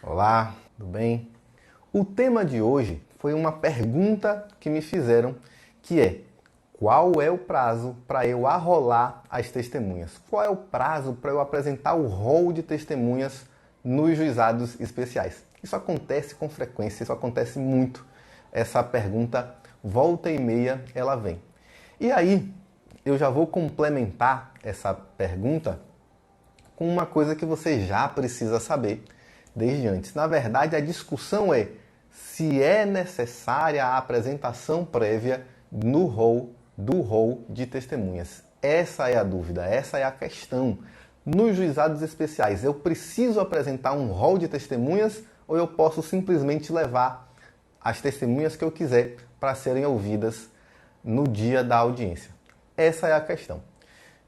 Olá, tudo bem? O tema de hoje foi uma pergunta que me fizeram, que é: qual é o prazo para eu arrolar as testemunhas? Qual é o prazo para eu apresentar o rol de testemunhas nos juizados especiais? Isso acontece com frequência, isso acontece muito. Essa pergunta, volta e meia, ela vem. E aí, eu já vou complementar essa pergunta com uma coisa que você já precisa saber desde antes. Na verdade, a discussão é se é necessária a apresentação prévia no rol de testemunhas. Essa é a dúvida, essa é a questão. Nos juizados especiais, eu preciso apresentar um rol de testemunhas ou eu posso simplesmente levar as testemunhas que eu quiser para serem ouvidas no dia da audiência? Essa é a questão.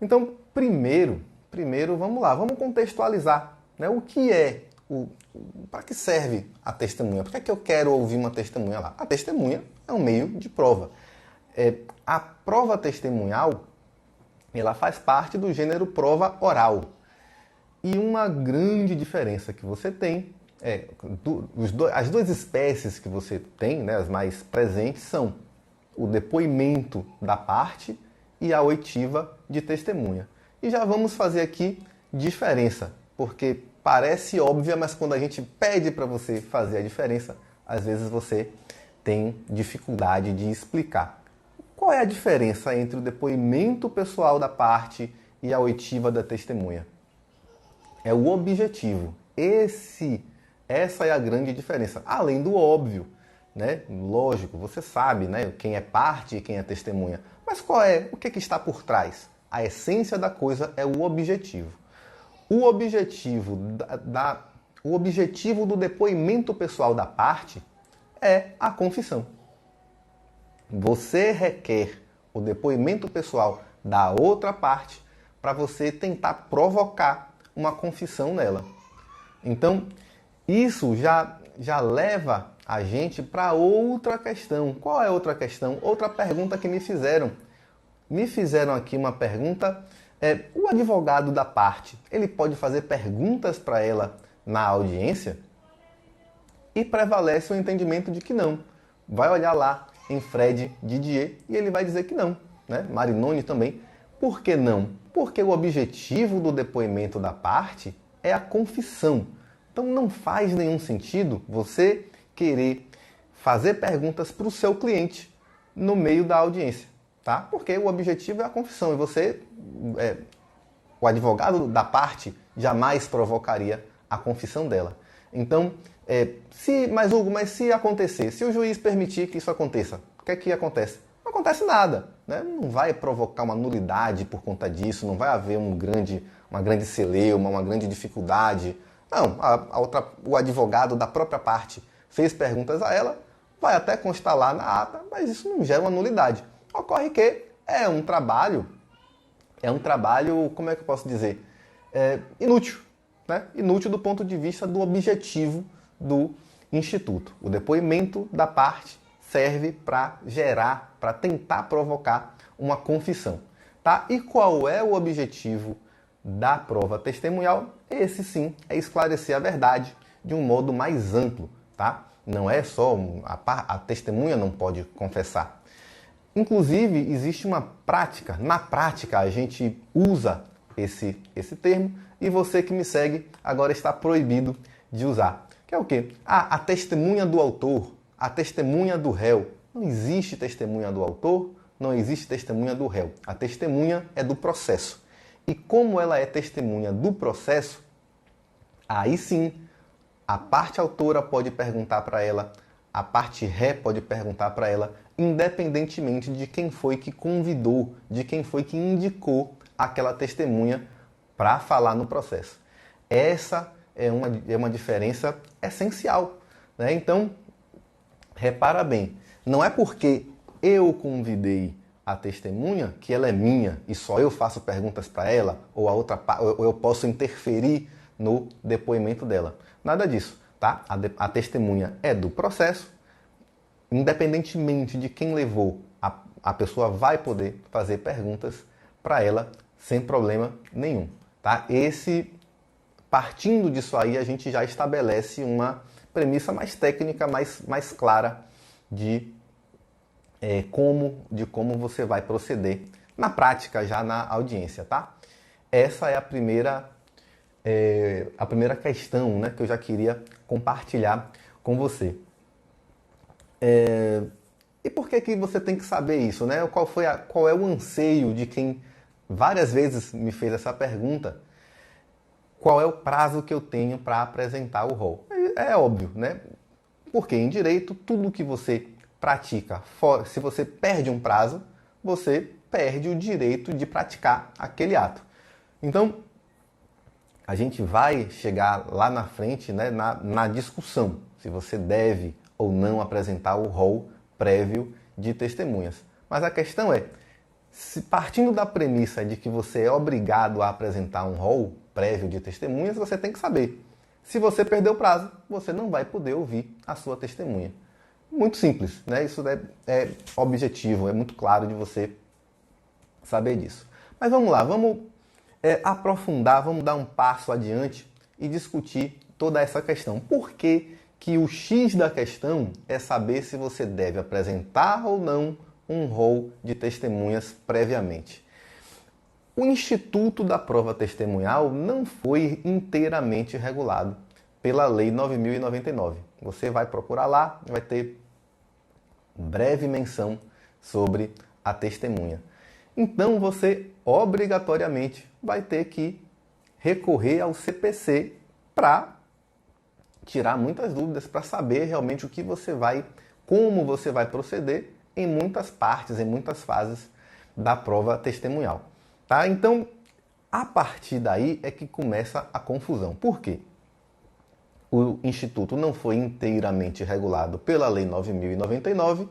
Então, primeiro vamos lá, vamos contextualizar, né? O que é, para que serve a testemunha? Por que é que eu quero ouvir uma testemunha lá? A testemunha é um meio de prova. A prova testemunhal, ela faz parte do gênero prova oral. E uma grande diferença que você tem as duas espécies que você tem, né, as mais presentes, são o depoimento da parte e a oitiva de testemunha. E já vamos fazer aqui diferença, porque parece óbvia, mas quando a gente pede para você fazer a diferença, às vezes você tem dificuldade de explicar. Qual é a diferença entre o depoimento pessoal da parte e a oitiva da testemunha? É o objetivo. Essa é a grande diferença. Além do óbvio, né? Lógico, você sabe, né, quem é parte e quem é testemunha. Mas o que está por trás? A essência da coisa é o objetivo. O objetivo do depoimento pessoal da parte é a confissão. Você requer o depoimento pessoal da outra parte para você tentar provocar uma confissão nela. Então, isso já leva a gente para outra questão. Qual é a outra questão? Outra pergunta que me fizeram. Me fizeram aqui uma pergunta. O advogado da parte, ele pode fazer perguntas para ela na audiência? E prevalece o entendimento de que não. Vai olhar lá em Fred Didier e ele vai dizer que não. Né? Marinoni também. Por que não? Porque o objetivo do depoimento da parte é a confissão. Então não faz nenhum sentido você querer fazer perguntas para o seu cliente no meio da audiência, tá? Porque o objetivo é a confissão e o advogado da parte jamais provocaria a confissão dela. Então, mas se acontecer, se o juiz permitir que isso aconteça, o que é que acontece? Não acontece nada, né? Não vai provocar uma nulidade por conta disso, não vai haver uma grande celeuma, uma grande dificuldade. Não, o advogado da própria parte fez perguntas a ela, vai até constar lá na ata, mas isso não gera uma nulidade. Ocorre que é um trabalho, como é que eu posso dizer? Inútil, né? Inútil do ponto de vista do objetivo do Instituto. O depoimento da parte serve para gerar, para tentar provocar uma confissão. Tá? E qual é o objetivo da prova testemunhal? Esse sim é esclarecer a verdade de um modo mais amplo. Tá? Não é só a testemunha não pode confessar. Inclusive, existe uma prática, na prática a gente usa esse termo e você que me segue agora está proibido de usar. Que é o quê? A testemunha do autor, a testemunha do réu. Não existe testemunha do autor, não existe testemunha do réu. A testemunha é do processo. E como ela é testemunha do processo, aí sim, a parte autora pode perguntar para ela, a parte ré pode perguntar para ela, independentemente de quem foi que convidou, de quem foi que indicou aquela testemunha para falar no processo. Essa é uma diferença essencial, né? Então, repara bem, não é porque eu convidei a testemunha que ela é minha e só eu faço perguntas para ela ou eu posso interferir no depoimento dela. Nada disso, tá? A testemunha é do processo, independentemente de quem levou, a pessoa vai poder fazer perguntas para ela sem problema nenhum, tá? Esse partindo disso aí, a gente já estabelece uma premissa mais técnica, mais clara de como você vai proceder na prática, já na audiência, tá? Essa é a primeira questão, né, que eu já queria compartilhar com você. E por que você tem que saber isso, né? Qual é o anseio de quem várias vezes me fez essa pergunta? Qual é o prazo que eu tenho para apresentar o rol? É óbvio, né? Porque em direito, tudo que você pratica, se você perde um prazo, você perde o direito de praticar aquele ato. Então, a gente vai chegar lá na frente, né, na discussão, se você deve ou não apresentar o rol prévio de testemunhas. Mas a questão é, se partindo da premissa de que você é obrigado a apresentar um rol prévio de testemunhas, você tem que saber. Se você perder o prazo, você não vai poder ouvir a sua testemunha. Muito simples, né? Isso é objetivo, é muito claro de você saber disso. Mas vamos lá, vamos aprofundar, vamos dar um passo adiante e discutir toda essa questão. Por que que o X da questão é saber se você deve apresentar ou não um rol de testemunhas previamente? O Instituto da Prova Testemunhal não foi inteiramente regulado pela Lei 9.099. Você vai procurar lá, vai ter breve menção sobre a testemunha. Então você obrigatoriamente vai ter que recorrer ao CPC para tirar muitas dúvidas, para saber realmente como você vai proceder em muitas partes, em muitas fases da prova testemunhal. Tá? Então, a partir daí é que começa a confusão. Por quê? O Instituto não foi inteiramente regulado pela Lei 9.099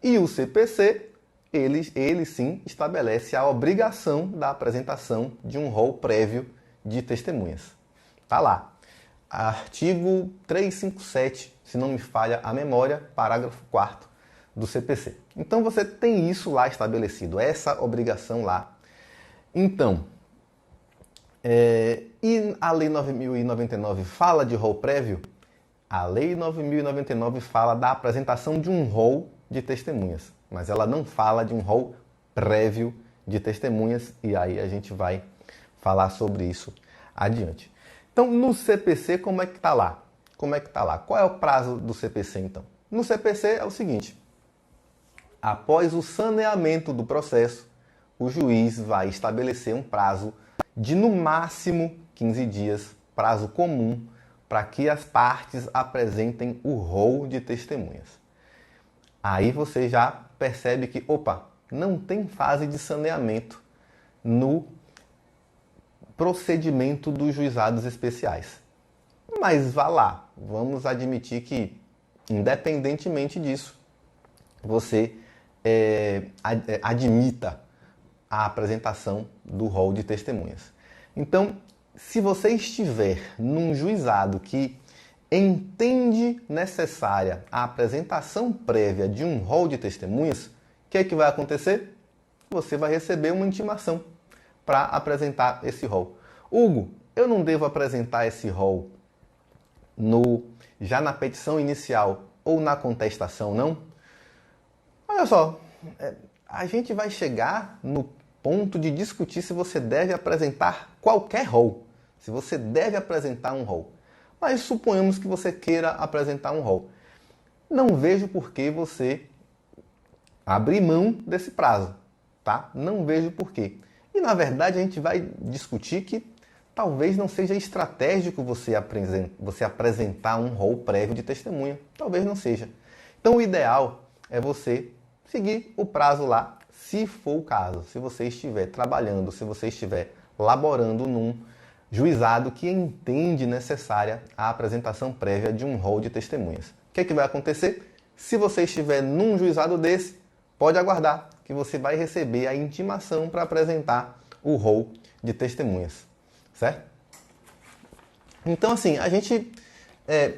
e o CPC, ele sim estabelece a obrigação da apresentação de um rol prévio de testemunhas. Tá lá. Artigo 357, se não me falha a memória, parágrafo 4º do CPC. Então você tem isso lá estabelecido, essa obrigação lá. Então, e a Lei 9.099 fala de rol prévio? A Lei 9.099 fala da apresentação de um rol de testemunhas, mas ela não fala de um rol prévio de testemunhas, e aí a gente vai falar sobre isso adiante. Então, no CPC, como é que está lá? Qual é o prazo do CPC, então? No CPC é o seguinte: após o saneamento do processo, o juiz vai estabelecer um prazo de no máximo 15 dias, prazo comum, para que as partes apresentem o rol de testemunhas. Aí você já percebe que, não tem fase de saneamento no procedimento dos juizados especiais. Mas vá lá, vamos admitir que, independentemente disso, você admita a apresentação do rol de testemunhas. Então, se você estiver num juizado que entende necessária a apresentação prévia de um rol de testemunhas, o que é que vai acontecer? Você vai receber uma intimação para apresentar esse rol. Hugo, eu não devo apresentar esse rol já na petição inicial ou na contestação, não? Olha só, a gente vai chegar no ponto de discutir se você deve apresentar qualquer rol, se você deve apresentar um rol. Mas suponhamos que você queira apresentar um rol. Não vejo por que você abrir mão desse prazo, tá? Não vejo por quê. E na verdade a gente vai discutir que talvez não seja estratégico você apresentar um rol prévio de testemunha. Talvez não seja. Então o ideal é você seguir o prazo lá, se for o caso. Se você estiver trabalhando, se você estiver laborando num juizado que entende necessária a apresentação prévia de um rol de testemunhas. O que é que vai acontecer? Se você estiver num juizado desse, pode aguardar que você vai receber a intimação para apresentar o rol de testemunhas. Certo? Então, assim,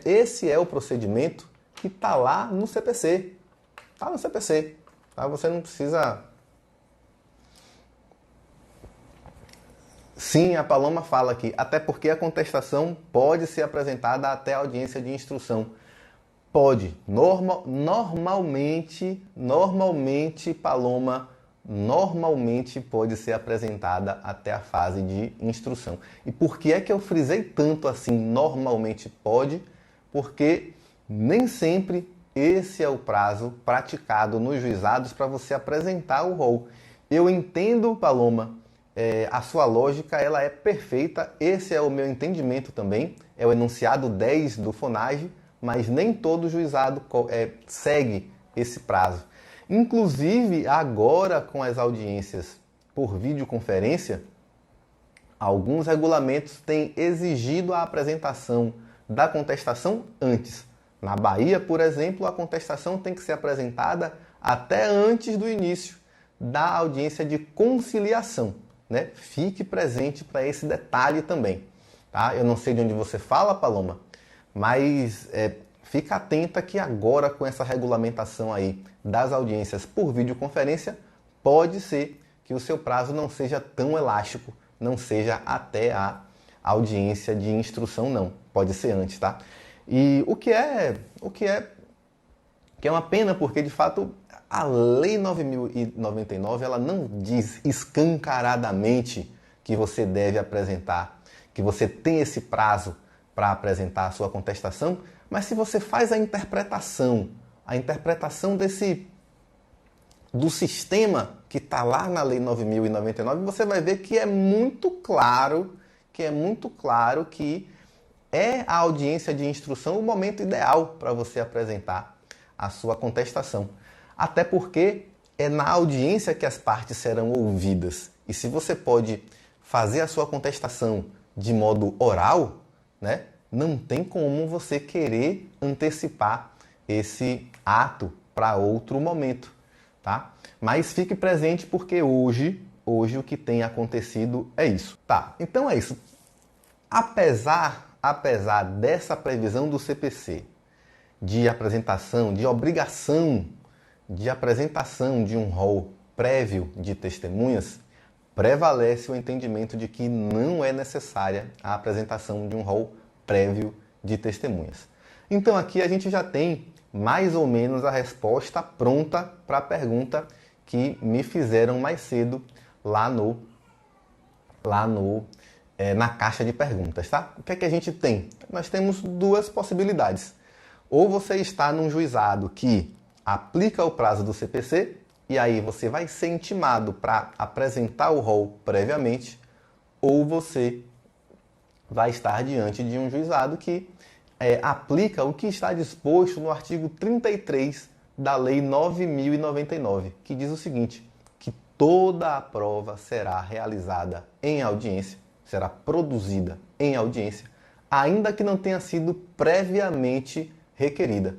esse é o procedimento que está lá no CPC. Está no CPC. Tá? Você não precisa Sim, a Paloma fala aqui, até porque a contestação pode ser apresentada até a audiência de instrução. Pode. Normalmente, Paloma, normalmente pode ser apresentada até a fase de instrução. E por que é que eu frisei tanto assim, normalmente pode? Porque nem sempre esse é o prazo praticado nos juizados para você apresentar o rol. Eu entendo, Paloma, a sua lógica ela é perfeita, esse é o meu entendimento também, é o enunciado 10 do FONAGE, mas nem todo juizado segue esse prazo. Inclusive, agora com as audiências por videoconferência, alguns regulamentos têm exigido a apresentação da contestação antes. Na Bahia, por exemplo, a contestação tem que ser apresentada até antes do início da audiência de conciliação. Né? Fique presente para esse detalhe também. Tá? Eu não sei de onde você fala, Paloma, mas fica atenta que agora com essa regulamentação aí das audiências por videoconferência, pode ser que o seu prazo não seja tão elástico, não seja até a audiência de instrução, não. Pode ser antes, tá? E o que é uma pena, porque de fato a Lei 9.099 ela não diz escancaradamente que você deve apresentar, que você tem esse prazo para apresentar a sua contestação, mas se você faz a interpretação do sistema que está lá na Lei 9.099, você vai ver que é muito claro que é a audiência de instrução o momento ideal para você apresentar a sua contestação. Até porque é na audiência que as partes serão ouvidas. E se você pode fazer a sua contestação de modo oral, né, não tem como você querer antecipar esse ato para outro momento, tá? Mas fique presente porque hoje o que tem acontecido é isso. Tá, então é isso. Apesar dessa previsão do CPC de apresentação, de obrigação de apresentação de um rol prévio de testemunhas, prevalece o entendimento de que não é necessária a apresentação de um rol prévio de testemunhas. Então aqui a gente já tem mais ou menos a resposta pronta para a pergunta que me fizeram mais cedo na caixa de perguntas, tá? O que é que a gente tem? Nós temos duas possibilidades. Ou você está num juizado que aplica o prazo do CPC, e aí você vai ser intimado para apresentar o rol previamente, ou você vai estar diante de um juizado que aplica o que está disposto no artigo 33 da Lei 9.099, que diz o seguinte, que toda a prova será realizada em audiência, será produzida em audiência, ainda que não tenha sido previamente requerida.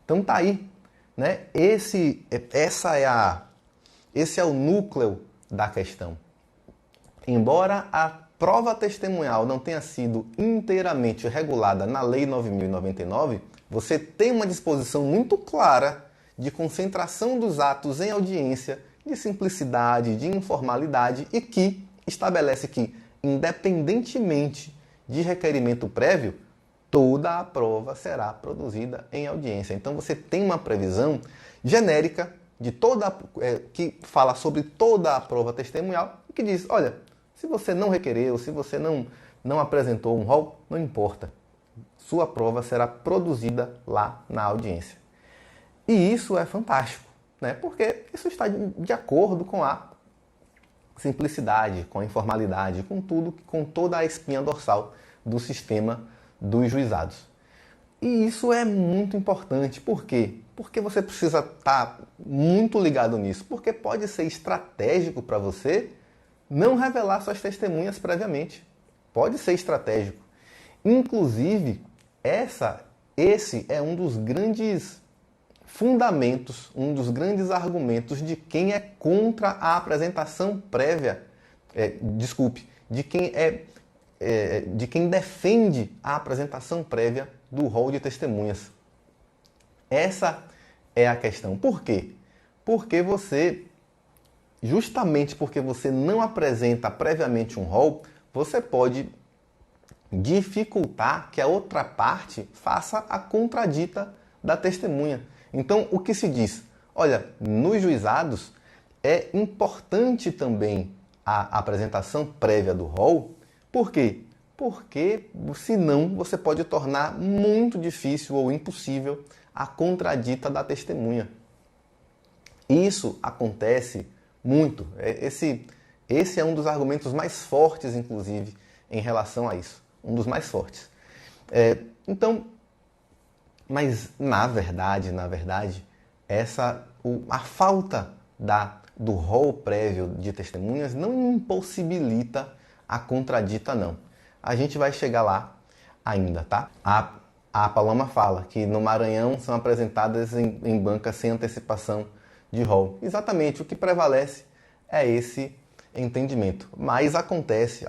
Então tá aí, né? Esse é o núcleo da questão. Embora a prova testemunhal não tenha sido inteiramente regulada na Lei 9.099, você tem uma disposição muito clara de concentração dos atos em audiência, de simplicidade, de informalidade e que estabelece que, independentemente de requerimento prévio, toda a prova será produzida em audiência. Então você tem uma previsão genérica de que fala sobre toda a prova testemunhal e que diz, olha, se você não requereu, se você não apresentou um rol, não importa. Sua prova será produzida lá na audiência. E isso é fantástico, né? Porque isso está de acordo com a simplicidade, com a informalidade, com tudo, com toda a espinha dorsal do sistema dos juizados. E isso é muito importante. Por quê? Porque você precisa estar muito ligado nisso. Porque pode ser estratégico para você não revelar suas testemunhas previamente. Pode ser estratégico. Inclusive, esse é um dos grandes fundamentos, um dos grandes argumentos de quem é contra a apresentação prévia, de quem defende a apresentação prévia do rol de testemunhas. Essa é a questão. Por quê? Porque você justamente porque você não apresenta previamente um rol, você pode dificultar que a outra parte faça a contradita da testemunha. Então, o que se diz? Olha, nos juizados é importante também a apresentação prévia do rol. Por quê? Porque senão você pode tornar muito difícil ou impossível a contradita da testemunha. Isso acontece muito. Esse é um dos argumentos mais fortes, inclusive, em relação a isso. Um dos mais fortes. Então, mas na verdade, a falta do rol prévio de testemunhas não impossibilita a contradita, não. A gente vai chegar lá ainda, tá? A Paloma fala que no Maranhão são apresentadas em bancas sem antecipação de rol. Exatamente, o que prevalece é esse entendimento. Mas acontece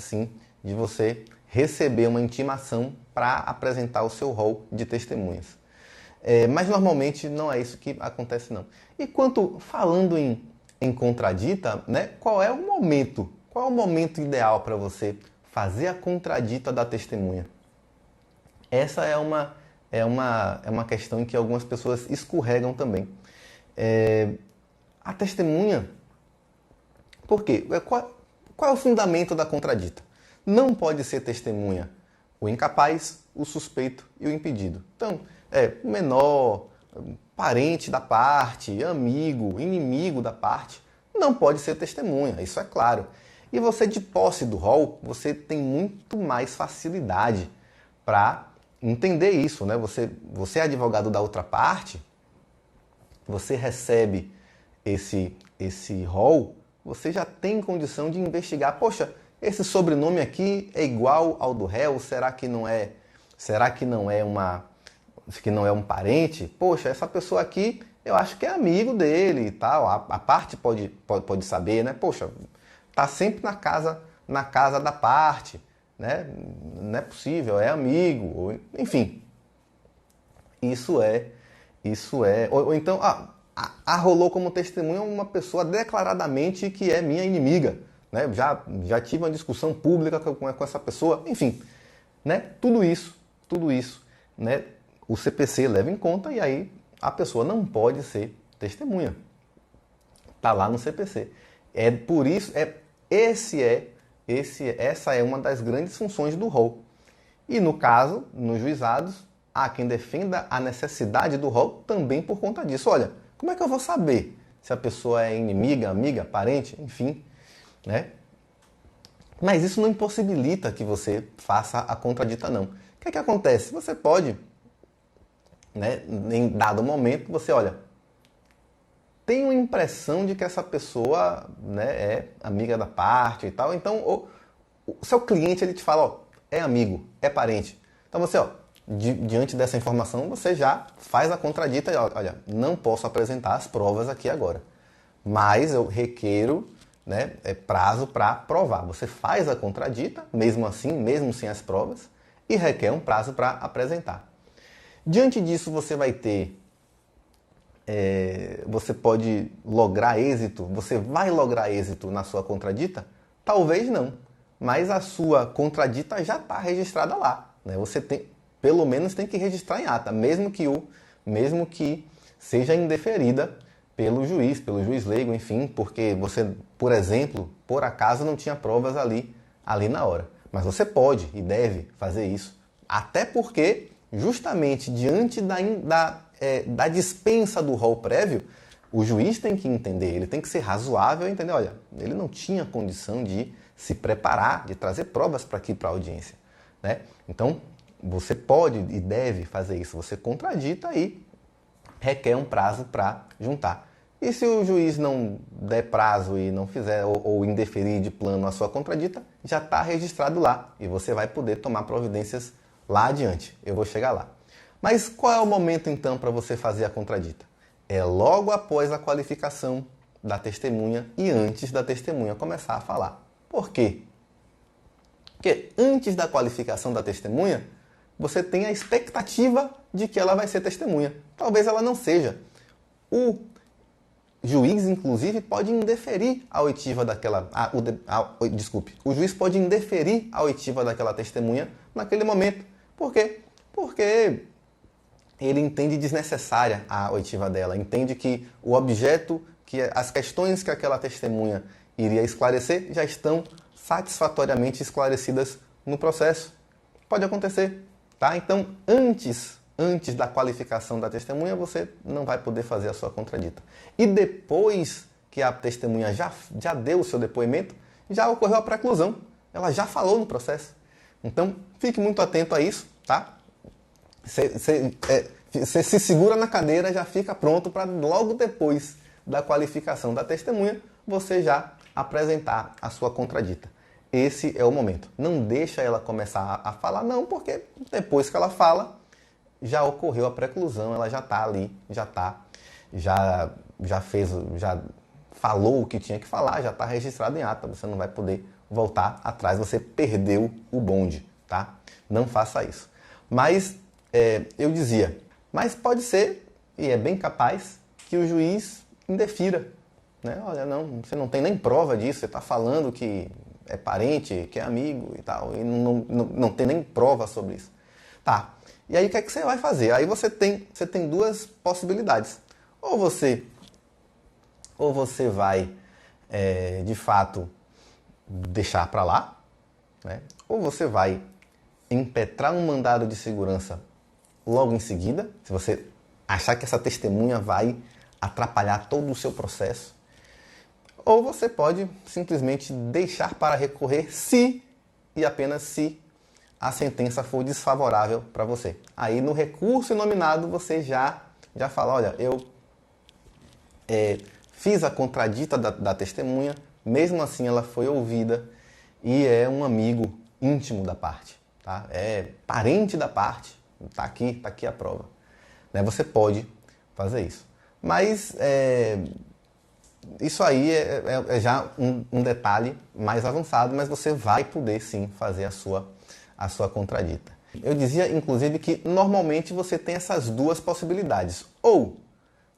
sim de você receber uma intimação para apresentar o seu rol de testemunhas. Mas normalmente não é isso que acontece, não. E falando em contradita, né, qual é o momento ideal para você fazer a contradita da testemunha? Essa é uma questão em que algumas pessoas escorregam também. A testemunha, por quê? Qual é o fundamento da contradita? Não pode ser testemunha o incapaz, o suspeito e o impedido. Então, o menor, parente da parte, amigo, inimigo da parte, não pode ser testemunha, isso é claro. E você, de posse do rol, você tem muito mais facilidade para entender isso, né? Você é advogado da outra parte, você recebe esse rol, você já tem condição de investigar. Poxa, esse sobrenome aqui é igual ao do réu? Será que não é? Será que não é um parente? Poxa, essa pessoa aqui, eu acho que é amigo dele e tal. A parte pode saber, né? Poxa, tá sempre na casa da parte, né? Não é possível, é amigo, enfim. Isso é. Ou então, arrolou como testemunha uma pessoa declaradamente que é minha inimiga, né? Já tive uma discussão pública com essa pessoa, enfim, né? Tudo isso, né? O CPC leva em conta e aí a pessoa não pode ser testemunha. Tá lá no CPC. Por isso, essa é uma das grandes funções do rol. E no caso, nos juizados, há quem defenda a necessidade do rol também por conta disso. Olha, como é que eu vou saber se a pessoa é inimiga, amiga, parente, enfim, né? Mas isso não impossibilita que você faça a contradita, não. O que é que acontece? Você pode, né, em dado momento, você olha, tenho a impressão de que essa pessoa, né, é amiga da parte e tal, então o seu cliente ele te fala, ó, é amigo, é parente. Então você, ó, diante dessa informação, você já faz a contradita e olha, não posso apresentar as provas aqui agora, mas eu requeiro, né, prazo para provar. Você faz a contradita, mesmo assim, mesmo sem as provas, e requer um prazo para apresentar. Diante disso, você vai ter, você pode lograr êxito, você vai lograr êxito na sua contradita? Talvez não, mas a sua contradita já está registrada lá, né? Você pelo menos tem que registrar em ata, mesmo que seja indeferida pelo juiz leigo, enfim, porque você, por exemplo, por acaso não tinha provas ali na hora. Mas você pode e deve fazer isso. Até porque, justamente diante da dispensa do rol prévio, o juiz tem que entender, ele tem que ser razoável e entender, olha, ele não tinha condição de se preparar, de trazer provas para aqui para a audiência, né? Então, você pode e deve fazer isso. Você contradita e requer um prazo para juntar. E se o juiz não der prazo e não fizer ou indeferir de plano a sua contradita, já está registrado lá e você vai poder tomar providências lá adiante. Eu vou chegar lá. Mas qual é o momento então para você fazer a contradita? É logo após a qualificação da testemunha e antes da testemunha começar a falar. Por quê? Porque antes da qualificação da testemunha, você tem a expectativa de que ela vai ser testemunha. Talvez ela não seja. juiz, inclusive, pode indeferir a oitiva daquela... o juiz pode indeferir a oitiva daquela testemunha naquele momento. Por quê? Porque ele entende desnecessária a oitiva dela, entende que o objeto, que as questões que aquela testemunha iria esclarecer já estão satisfatoriamente esclarecidas no processo. Pode acontecer, tá? Então, antes da qualificação da testemunha, você não vai poder fazer a sua contradita. E depois que a testemunha já deu o seu depoimento, já ocorreu a preclusão. Ela já falou no processo. Então, fique muito atento a isso, tá? Você se segura na cadeira, já fica pronto para logo depois da qualificação da testemunha, você já apresentar a sua contradita. Esse é o momento. Não deixa ela começar a falar, não, porque depois que ela fala, já ocorreu a preclusão, ela já está ali, já falou o que tinha que falar, já está registrado em ata, você não vai poder voltar atrás, você perdeu o bonde, tá? Não faça isso. Mas, eu dizia, mas pode ser, e é bem capaz, que o juiz indefira, né? Olha, não, você não tem nem prova disso, você está falando que é parente, que é amigo e tal, e não tem nem prova sobre isso. Tá, e aí o que é que você vai fazer? Aí você tem duas possibilidades. Ou você vai, de fato, deixar para lá, né? Ou você vai impetrar um mandado de segurança logo em seguida, se você achar que essa testemunha vai atrapalhar todo o seu processo. Ou você pode simplesmente deixar para recorrer se e apenas se a sentença for desfavorável para você. Aí no recurso inominado você já fala, olha, eu fiz a contradita da testemunha, mesmo assim ela foi ouvida e é um amigo íntimo da parte, tá? É parente da parte, tá aqui a prova. Né? Você pode fazer isso. Mas isso aí é já um detalhe mais avançado, mas você vai poder sim fazer a sua contradita. Eu dizia, inclusive, que normalmente você tem essas duas possibilidades. Ou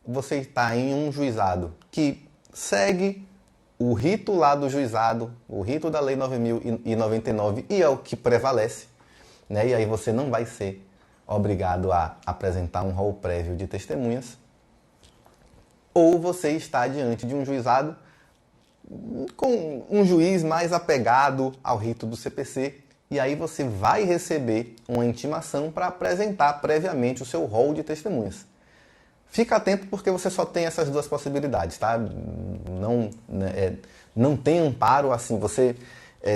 você está em um juizado que segue o rito lá do juizado, o rito da Lei 9.099, e é o que prevalece, né? E aí você não vai ser obrigado a apresentar um rol prévio de testemunhas. Ou você está diante de um juizado com um juiz mais apegado ao rito do CPC, e aí você vai receber uma intimação para apresentar previamente o seu rol de testemunhas. Fica atento porque você só tem essas duas possibilidades, tá? Não tem amparo assim, você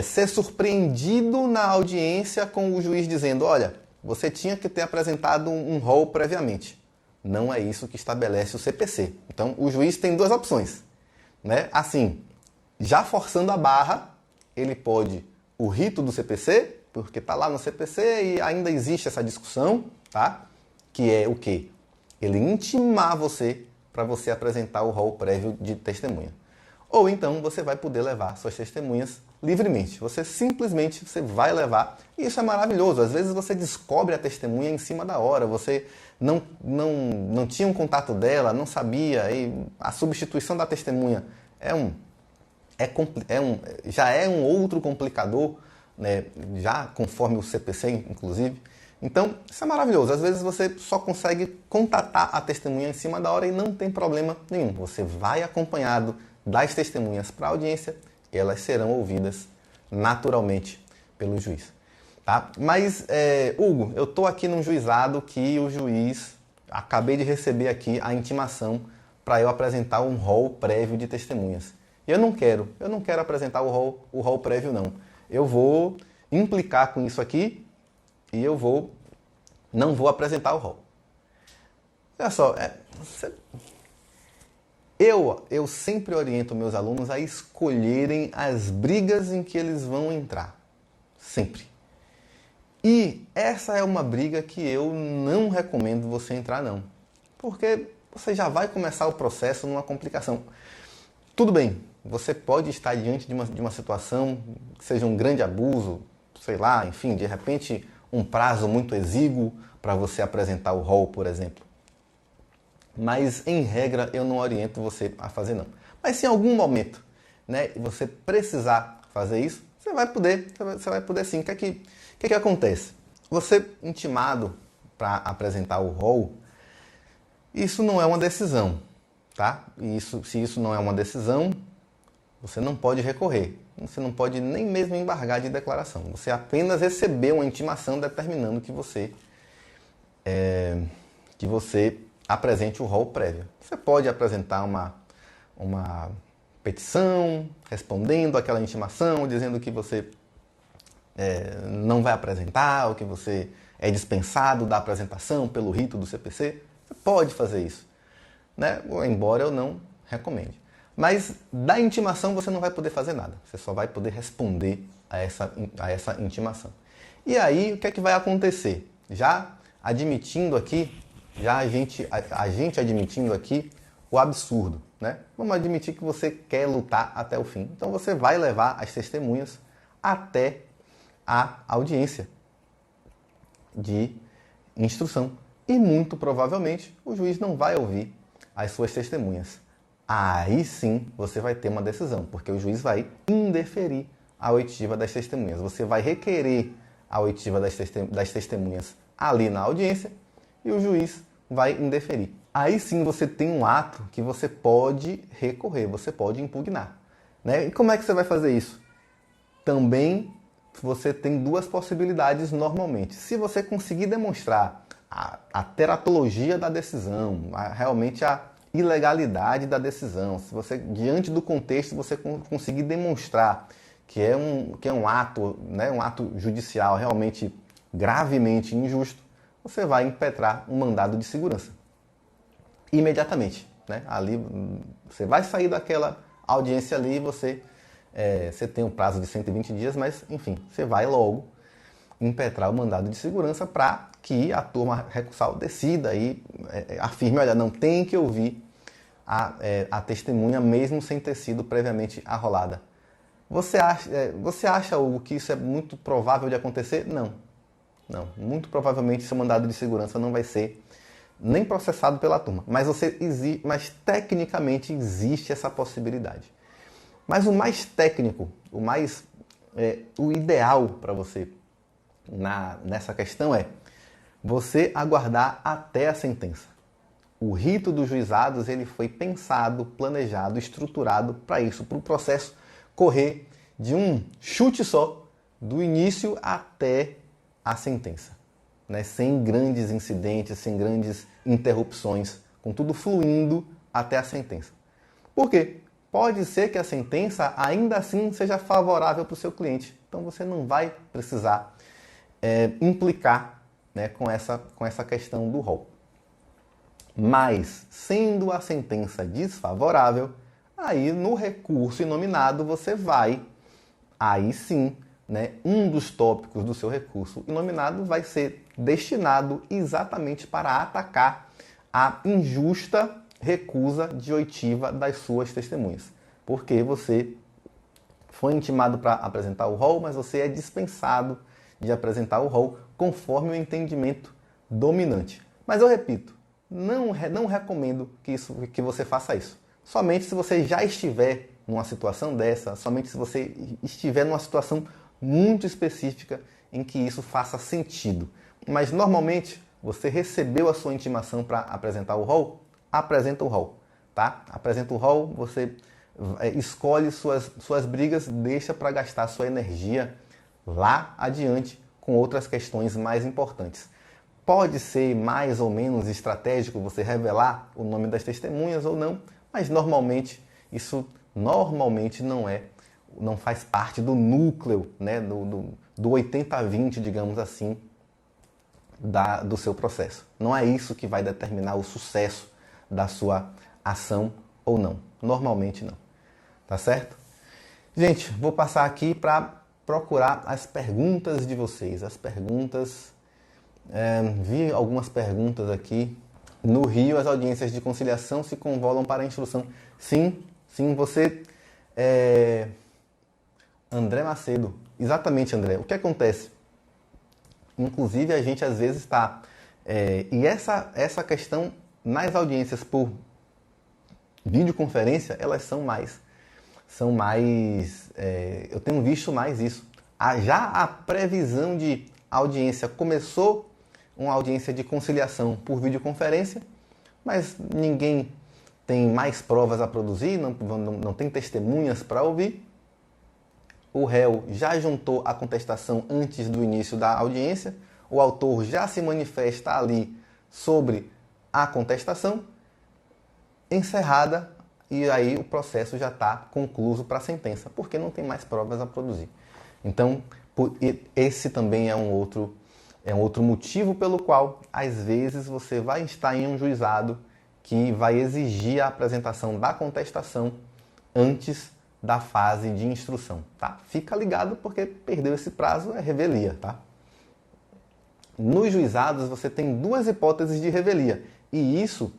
ser surpreendido na audiência com o juiz dizendo, olha, você tinha que ter apresentado um rol previamente. Não é isso que estabelece o CPC. Então, o juiz tem duas opções, né? Assim, já forçando a barra, ele pode o rito do CPC, porque está lá no CPC e ainda existe essa discussão, tá? Que é o quê? Ele intimar você para você apresentar o rol prévio de testemunha. Ou então você vai poder levar suas testemunhas livremente. Você simplesmente vai levar. E isso é maravilhoso. Às vezes você descobre a testemunha em cima da hora. Você não tinha um contato dela, não sabia. E a substituição da testemunha já é um outro complicador, né? Já conforme o CPC, inclusive. Então, isso é maravilhoso. Às vezes você só consegue contatar a testemunha em cima da hora e não tem problema nenhum. Você vai acompanhado das testemunhas para a audiência e elas serão ouvidas naturalmente pelo juiz. Tá? Mas, Hugo, eu estou aqui num juizado que o juiz... Acabei de receber aqui a intimação para eu apresentar um rol prévio de testemunhas. E eu não quero apresentar o rol prévio, não. Eu vou implicar com isso aqui e não vou apresentar o rol. Olha só, eu sempre oriento meus alunos a escolherem as brigas em que eles vão entrar. Sempre. E essa é uma briga que eu não recomendo você entrar, não. Porque você já vai começar o processo numa complicação. Tudo bem, você pode estar diante de uma situação que seja um grande abuso, sei lá, enfim, de repente um prazo muito exíguo para você apresentar o rol, por exemplo. Mas, em regra, eu não oriento você a fazer, não. Mas se em algum momento, né, você precisar fazer isso, você vai poder sim. O que acontece? Você intimado para apresentar o rol, isso não é uma decisão, tá? Se isso não é uma decisão, você não pode recorrer. Você não pode nem mesmo embargar de declaração. Você apenas recebeu uma intimação determinando que você apresente o rol prévio. Você pode apresentar uma petição respondendo àquela intimação, dizendo que você não vai apresentar, ou que você é dispensado da apresentação pelo rito do CPC. Você pode fazer isso, né? Embora eu não recomende. Mas da intimação você não vai poder fazer nada. Você só vai poder responder a essa intimação. E aí, o que é que vai acontecer? Já admitindo aqui, a gente admitindo aqui o absurdo, né? Vamos admitir que você quer lutar até o fim. Então você vai levar as testemunhas até a audiência de instrução. E muito provavelmente o juiz não vai ouvir as suas testemunhas. Aí sim você vai ter uma decisão, porque o juiz vai indeferir a oitiva das testemunhas. Você vai requerer a oitiva das testemunhas ali na audiência e o juiz vai indeferir. Aí sim você tem um ato que você pode recorrer, você pode impugnar, né? E como é que você vai fazer isso? Também você tem duas possibilidades normalmente. Se você conseguir demonstrar a teratologia da decisão, realmente a ilegalidade da decisão, se você, diante do contexto, você conseguir demonstrar que é um ato, né, um ato judicial realmente gravemente injusto, você vai impetrar um mandado de segurança. Imediatamente, né? Ali você vai sair daquela audiência ali e você tem um prazo de 120 dias, mas enfim, você vai logo impetrar o mandado de segurança para que a turma recursal decida e afirme, olha, não tem que ouvir a testemunha mesmo sem ter sido previamente arrolada. Você acha, Hugo, que isso é muito provável de acontecer? Não. Não. Muito provavelmente seu mandado de segurança não vai ser nem processado pela turma. Mas tecnicamente existe essa possibilidade. Mas o mais técnico, o ideal para você nessa questão é você aguardar até a sentença. O rito dos juizados ele foi pensado, planejado, estruturado para isso, para o processo correr de um chute só, do início até a sentença, né? Sem grandes incidentes, sem grandes interrupções, com tudo fluindo até a sentença. Por quê? Pode ser que a sentença ainda assim seja favorável para o seu cliente. Então você não vai precisar implicar, né, com essa questão do rol. Mas, sendo a sentença desfavorável, aí no recurso inominado você vai, aí sim, né, um dos tópicos do seu recurso inominado vai ser destinado exatamente para atacar a injusta recusa de oitiva das suas testemunhas. Porque você foi intimado para apresentar o rol, mas você é dispensado de apresentar o rol conforme o entendimento dominante. Mas eu repito, não recomendo que você faça isso. Somente se você já estiver numa situação dessa, somente se você estiver numa situação muito específica em que isso faça sentido. Mas normalmente você recebeu a sua intimação para apresentar o rol, apresenta o rol, tá? Apresenta o rol, você escolhe suas brigas, deixa para gastar sua energia lá adiante com outras questões mais importantes. Pode ser mais ou menos estratégico você revelar o nome das testemunhas ou não, mas normalmente isso não faz parte do núcleo, né, do 80-20, digamos assim, do seu processo. Não é isso que vai determinar o sucesso da sua ação ou não. Normalmente não. Tá certo? Gente, vou passar aqui para procurar as perguntas de vocês. As perguntas... vi algumas perguntas aqui. No Rio, as audiências de conciliação se convolam para a instrução. Sim, você... André Macedo. Exatamente, André. O que acontece? Inclusive, a gente às vezes está... e essa questão nas audiências por videoconferência, elas eu tenho visto mais isso. Já a previsão de audiência começou uma audiência de conciliação por videoconferência, mas ninguém tem mais provas a produzir, não tem testemunhas para ouvir. O réu já juntou a contestação antes do início da audiência, o autor já se manifesta ali sobre a contestação, encerrada, e aí o processo já está concluído para a sentença, porque não tem mais provas a produzir. Então, esse também é um outro motivo pelo qual, às vezes, você vai estar em um juizado que vai exigir a apresentação da contestação antes da fase de instrução, tá? Fica ligado porque perdeu esse prazo, é revelia, tá? Nos juizados você tem duas hipóteses de revelia e isso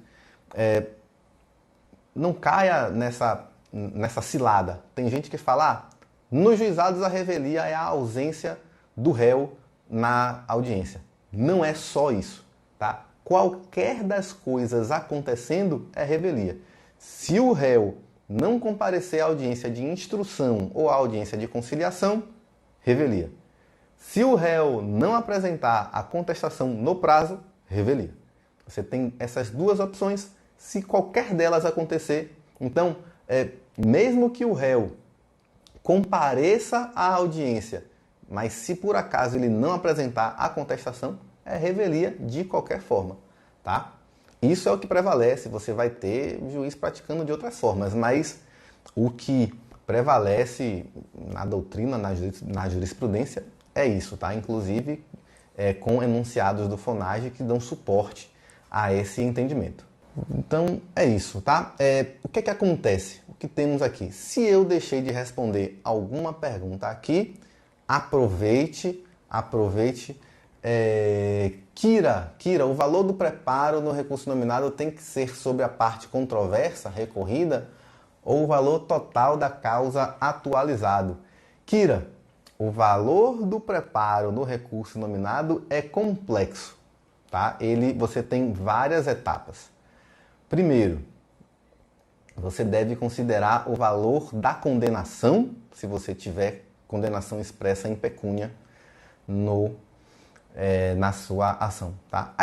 não caia nessa cilada. Tem gente que fala, nos juizados a revelia é a ausência do réu na audiência. Não é só isso, tá? Qualquer das coisas acontecendo é revelia. Se o réu não comparecer à audiência de instrução ou à audiência de conciliação, revelia. Se o réu não apresentar a contestação no prazo, revelia. Você tem essas duas opções. Se qualquer delas acontecer, então, mesmo que o réu compareça à audiência, mas se por acaso ele não apresentar a contestação, é revelia de qualquer forma, tá? Isso é o que prevalece, você vai ter juiz praticando de outras formas, mas o que prevalece na doutrina, na jurisprudência, é isso, tá? Inclusive com enunciados do FONAGE que dão suporte a esse entendimento. Então é isso, tá? O que é que acontece? O que temos aqui? Se eu deixei de responder alguma pergunta aqui, aproveite. Kira, o valor do preparo no recurso nominado tem que ser sobre a parte controversa, recorrida, ou o valor total da causa atualizado? Kira, o valor do preparo no recurso nominado é complexo, tá? Você tem várias etapas. Primeiro, você deve considerar o valor da condenação, se você tiver condenação expressa em pecúnia na sua ação, tá?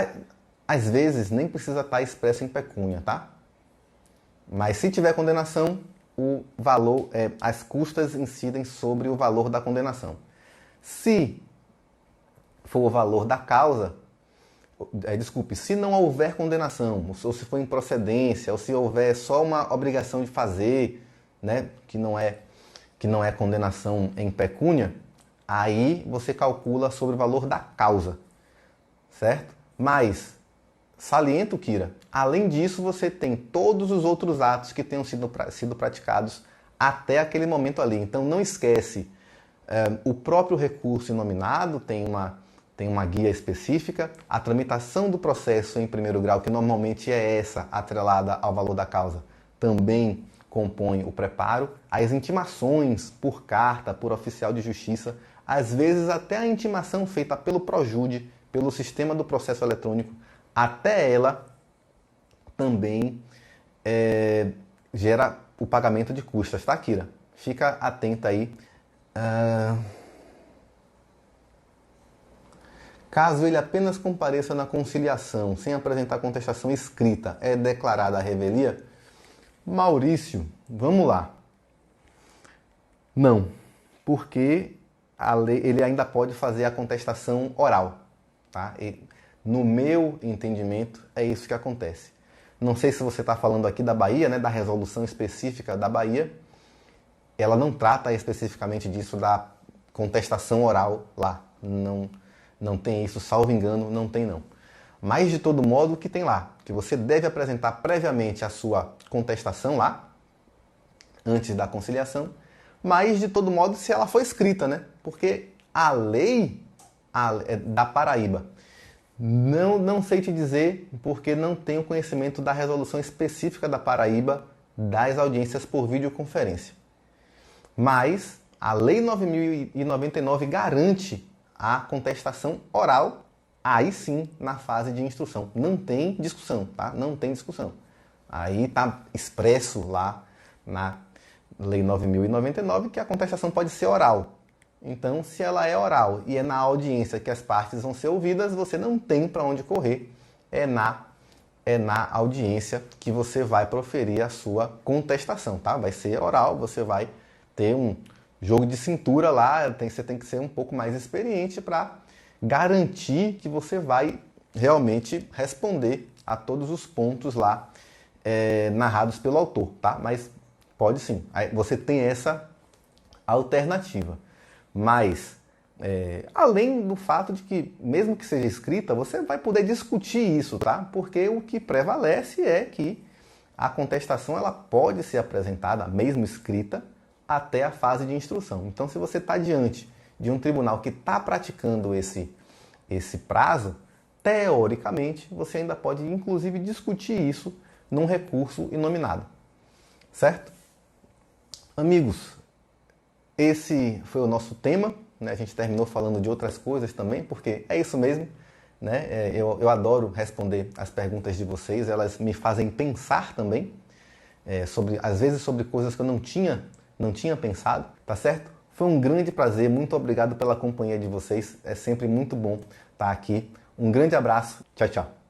Às vezes nem precisa estar expresso em pecúnia, tá? Mas se tiver condenação, o valor, as custas incidem sobre o valor da condenação. Se for o valor da causa, se não houver condenação, ou se for improcedência, ou se houver só uma obrigação de fazer, né, que não é condenação em pecúnia, aí você calcula sobre o valor da causa, certo? Mas, saliento, Kira, além disso você tem todos os outros atos que tenham sido praticados até aquele momento ali. Então não esquece, o próprio recurso inominado tem uma guia específica, a tramitação do processo em primeiro grau, que normalmente é essa, atrelada ao valor da causa, também compõe o preparo, as intimações por carta, por oficial de justiça, às vezes até a intimação feita pelo Projude, pelo sistema do processo eletrônico, até ela também gera o pagamento de custas, tá, Kira? Fica atenta aí. Caso ele apenas compareça na conciliação, sem apresentar contestação escrita, é declarada a revelia? Maurício, vamos lá. Não, porque a lei, ele ainda pode fazer a contestação oral, tá? E, no meu entendimento, é isso que acontece. Não sei se você está falando aqui da Bahia, né, da resolução específica da Bahia. Ela não trata especificamente disso da contestação oral lá. Não tem isso, salvo engano, não tem não. Mas, de todo modo, o que tem lá? Que você deve apresentar previamente a sua contestação lá, antes da conciliação, mas, de todo modo, se ela for escrita, né? Porque a lei da Paraíba, não sei te dizer, porque não tenho conhecimento da resolução específica da Paraíba das audiências por videoconferência. Mas a Lei 9.099 garante a contestação oral aí sim na fase de instrução. Não tem discussão, tá? Não tem discussão. Aí está expresso lá na Lei 9.099 que a contestação pode ser oral. Então, se ela é oral e é na audiência que as partes vão ser ouvidas, você não tem para onde correr. É na audiência que você vai proferir a sua contestação, tá? Vai ser oral, você vai ter um jogo de cintura lá, você tem que ser um pouco mais experiente para garantir que você vai realmente responder a todos os pontos lá narrados pelo autor, tá? Mas pode sim, você tem essa alternativa. Mas, além do fato de que, mesmo que seja escrita, você vai poder discutir isso, tá? Porque o que prevalece é que a contestação ela pode ser apresentada, mesmo escrita, até a fase de instrução. Então, se você está diante de um tribunal que está praticando esse prazo, teoricamente, você ainda pode, inclusive, discutir isso num recurso inominado. Certo? Amigos, esse foi o nosso tema, né? A gente terminou falando de outras coisas também, porque é isso mesmo, né? Eu adoro responder as perguntas de vocês, elas me fazem pensar também, às vezes sobre coisas que eu não tinha pensado, tá certo? Foi um grande prazer, muito obrigado pela companhia de vocês, é sempre muito bom estar aqui. Um grande abraço, tchau, tchau.